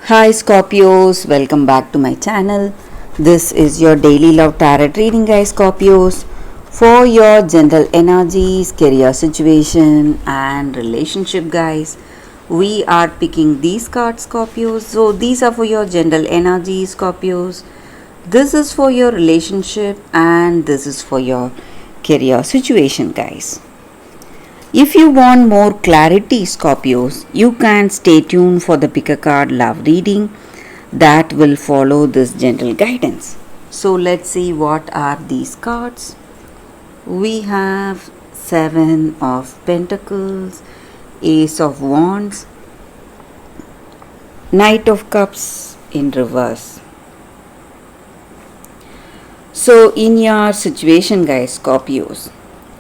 Hi Scorpios, welcome back to my channel. This is your daily love tarot reading, guys. Scorpios, for your general energies, career situation, and relationship, guys. We are picking these cards, Scorpios. So, these are for your general energies, Scorpios. This is for your relationship, and this is for your career situation, guys. If you want more clarity, Scorpios, you can stay tuned for the pick a card love reading that will follow this general guidance. So let's see what are these cards. We have 7 of Pentacles, Ace of Wands, Knight of Cups in reverse. So in your situation, guys, Scorpios,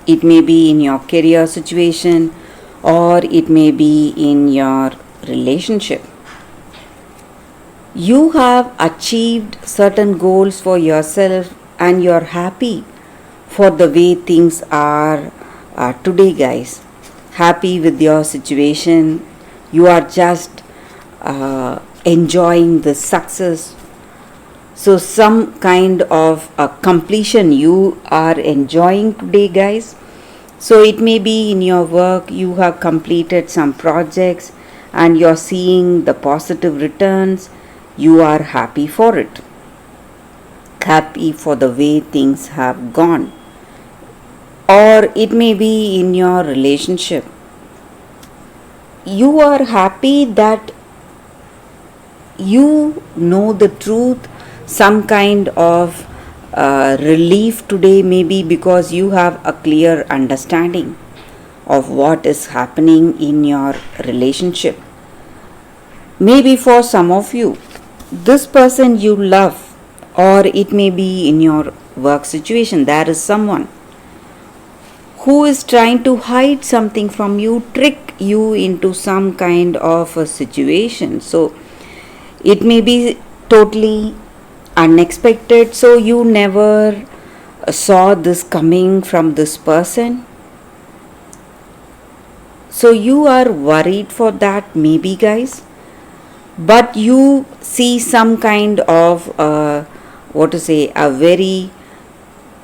it may be in your career situation or it may be in your relationship. You have achieved certain goals for yourself and you're happy for the way things are today, guys. Happy with your situation. You are just enjoying the success. So some kind of completion you are enjoying today, guys. So it may be in your work you have completed some projects and you're seeing the positive returns. You are happy for it. Happy for the way things have gone. Or it may be in your relationship. You are happy that you know the truth, some kind of relief today, maybe because you have a clear understanding of what is happening in your relationship. Maybe for some of you, this person you love, or it may be in your work situation, there is someone who is trying to hide something from you, trick you into some kind of a situation. So it may be totally unexpected, so you never saw this coming from this person. So you are worried for that, maybe, guys. But you see some kind of a very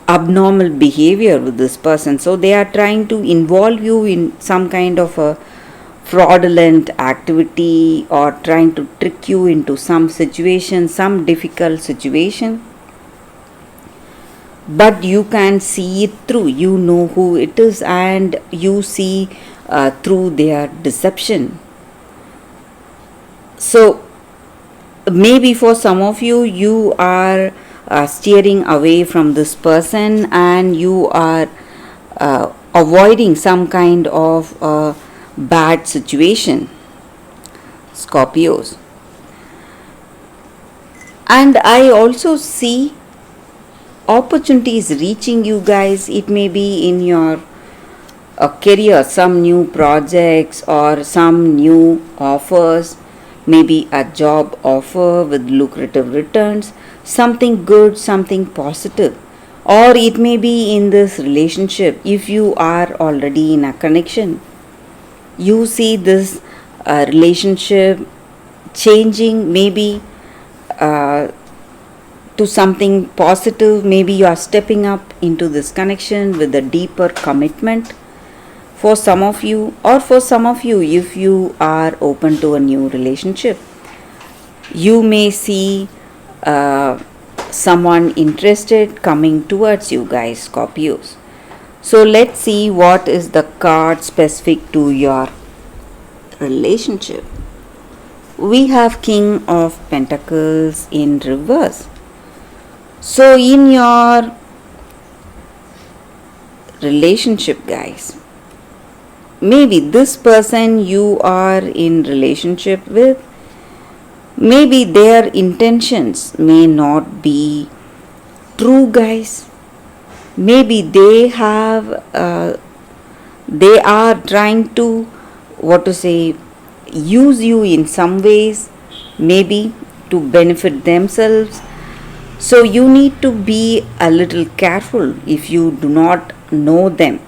abnormal behavior with this person. So they are trying to involve you in some kind of a fraudulent activity or trying to trick you into some situation, some difficult situation. But you can see it through. You know who it is and you see through their deception. So maybe for some of you, you are steering away from this person and you are avoiding some kind of bad situation, Scorpios. And I also see opportunities reaching you, guys. It may be in your career, some new projects or some new offers, maybe a job offer with lucrative returns, something good, something positive. Or it may be in this relationship. If you are already in a connection, you see this relationship changing, maybe to something positive. Maybe you are stepping up into this connection with a deeper commitment for some of you, or for some of you, if you are open to a new relationship, you may see someone interested coming towards you, guys, Scorpios. So let's see what is the card specific to your relationship. We have King of Pentacles in reverse. So in your relationship, guys, maybe this person you are in relationship with, maybe their intentions may not be true, guys. Maybe they are trying to use you in some ways, maybe to benefit themselves. So you need to be a little careful if you do not know them,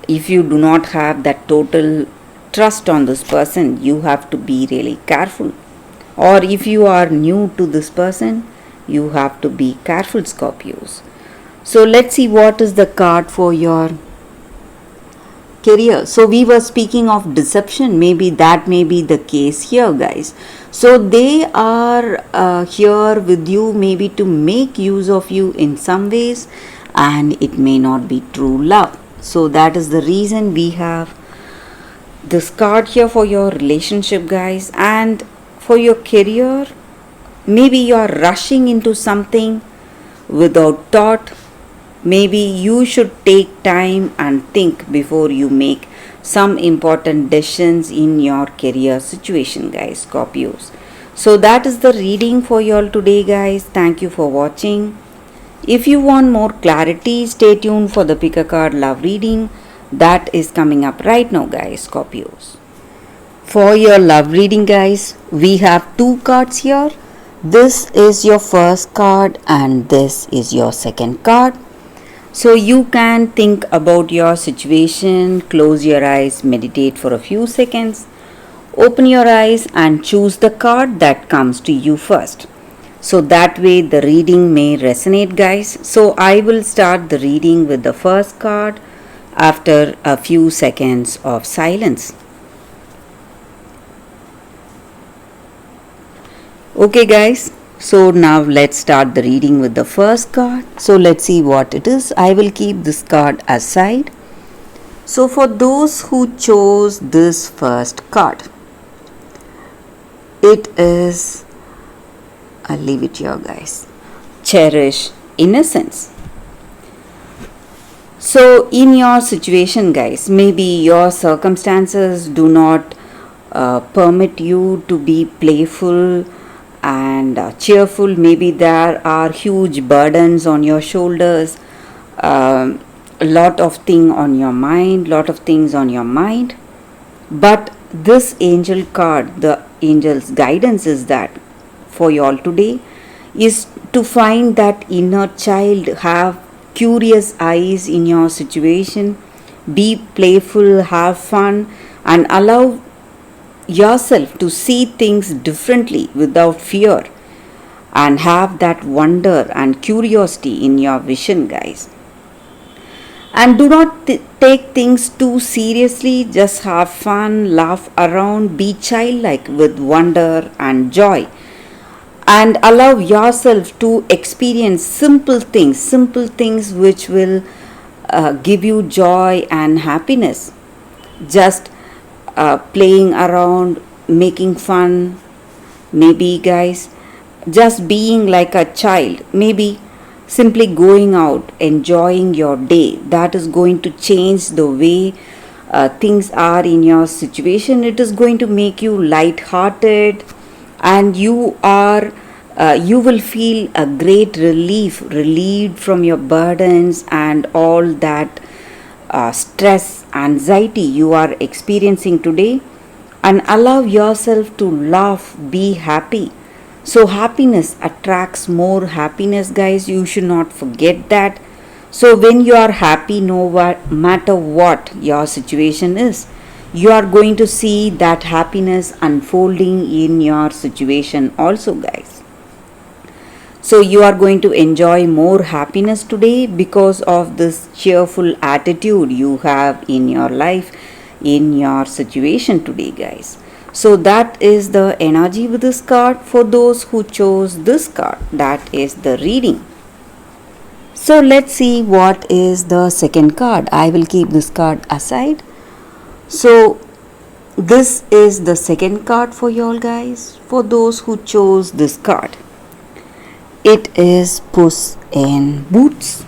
if you do not have that total trust on this person. You have to be really careful. or if you are new to this person, you have to be careful, Scorpios. So let's see what is the card for your career. So we were speaking of deception, maybe that may be the case here, guys. So they are here with you maybe to make use of you in some ways, and it may not be true love. So that is the reason we have this card here for your relationship, guys. And for your career, maybe you are rushing into something without thought. Maybe you should take time and think before you make some important decisions in your career situation, guys, Scorpios. So that is the reading for you all today, guys. Thank you for watching. If you want more clarity, stay tuned for the pick a card love reading that is coming up right now, guys, Scorpios. For your love reading, guys, we have two cards here. This is your first card and this is your second card. So you can think about your situation, close your eyes, meditate for a few seconds, open your eyes and choose the card that comes to you first. So that way the reading may resonate, guys. So I will start the reading with the first card after a few seconds of silence. Okay, guys. So now let's start the reading with the first card. So let's see what it is. I will keep this card aside. So for those who chose this first card, it is, I'll leave it here, guys. Cherish innocence. So in your situation, guys, maybe your circumstances do not permit you to be playful and cheerful. Maybe there are huge burdens on your shoulders, a lot of things on your mind. But this angel card, the angel's guidance is that for you all today is to find that inner child, have curious eyes in your situation, be playful, have fun, and allow yourself to see things differently without fear, and have that wonder and curiosity in your vision, guys. And do not take things too seriously, just have fun, laugh around, be childlike with wonder and joy, and allow yourself to experience simple things which will give you joy and happiness. Just playing around, making fun, maybe, guys, just being like a child, maybe simply going out, enjoying your day. That is going to change the way things are in your situation. It is going to make you light-hearted, and you will feel a great relieved from your burdens and all that stress, anxiety you are experiencing today, and allow yourself to laugh, be happy. So happiness attracts more happiness, guys. You should not forget that. So when you are happy, no matter what your situation is, you are going to see that happiness unfolding in your situation also, guys. So you are going to enjoy more happiness today because of this cheerful attitude you have in your life, in your situation today, guys. So that is the energy with this card for those who chose this card. That is the reading. So let's see what is the second card. I will keep this card aside. So this is the second card for you all, guys, for those who chose this card. It is Puss in Boots,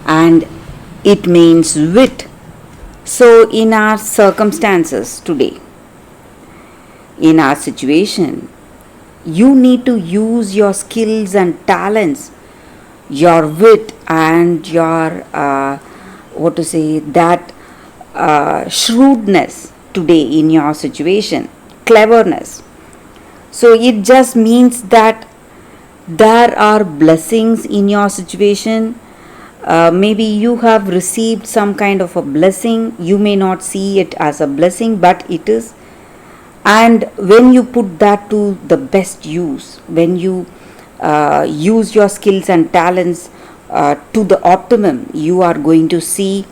and it means wit. So in our circumstances today, in our situation, you need to use your skills and talents, your wit and your shrewdness today in your situation, cleverness. So it just means that there are blessings in your situation. Maybe you have received some kind of a blessing. You may not see it as a blessing, but it is. And when you put that to the best use, when you use your skills and talents to the optimum, you are going to see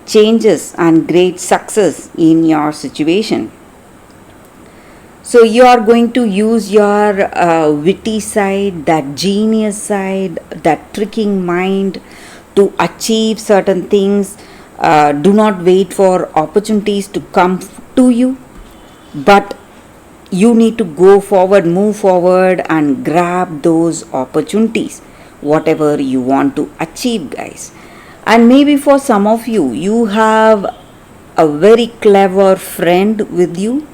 changes and great success in your situation. So you are going to use your witty side, that genius side, that tricking mind to achieve certain things. Do not wait for opportunities to come to you, but you need to go forward, move forward, and grab those opportunities, whatever you want to achieve, guys. And maybe for some of you, you have a very clever friend with you.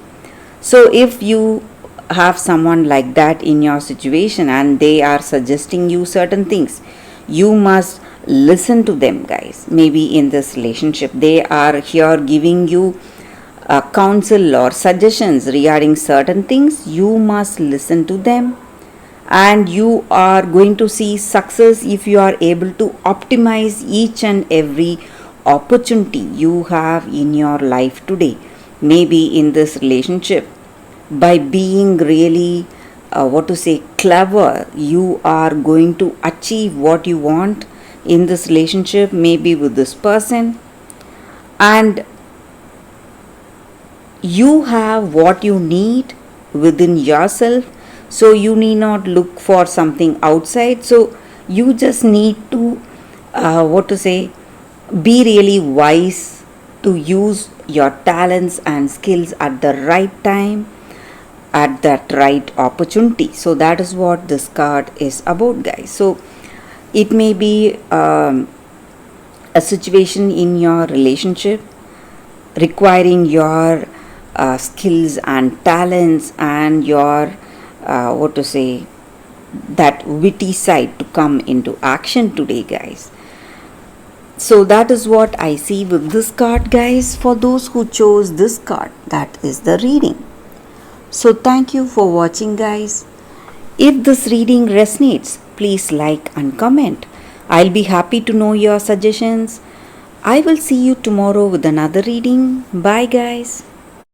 So if you have someone like that in your situation and they are suggesting you certain things, you must listen to them, guys. Maybe in this relationship, they are here giving you counsel or suggestions regarding certain things. You must listen to them, and you are going to see success if you are able to optimize each and every opportunity you have in your life today. Maybe in this relationship, by being really clever, you are going to achieve what you want in this relationship, maybe with this person. And you have what you need within yourself, so you need not look for something outside. So you just need to be really wise to use your talents and skills at the right time, at that right opportunity. So that is what this card is about, guys. So it may be a situation in your relationship requiring your skills and talents and your that witty side to come into action today, guys. So that is what I see with this card, guys. For those who chose this card, that is the reading. So thank you for watching, guys. If this reading resonates, please like and comment. I'll be happy to know your suggestions. I will see you tomorrow with another reading. Bye, guys.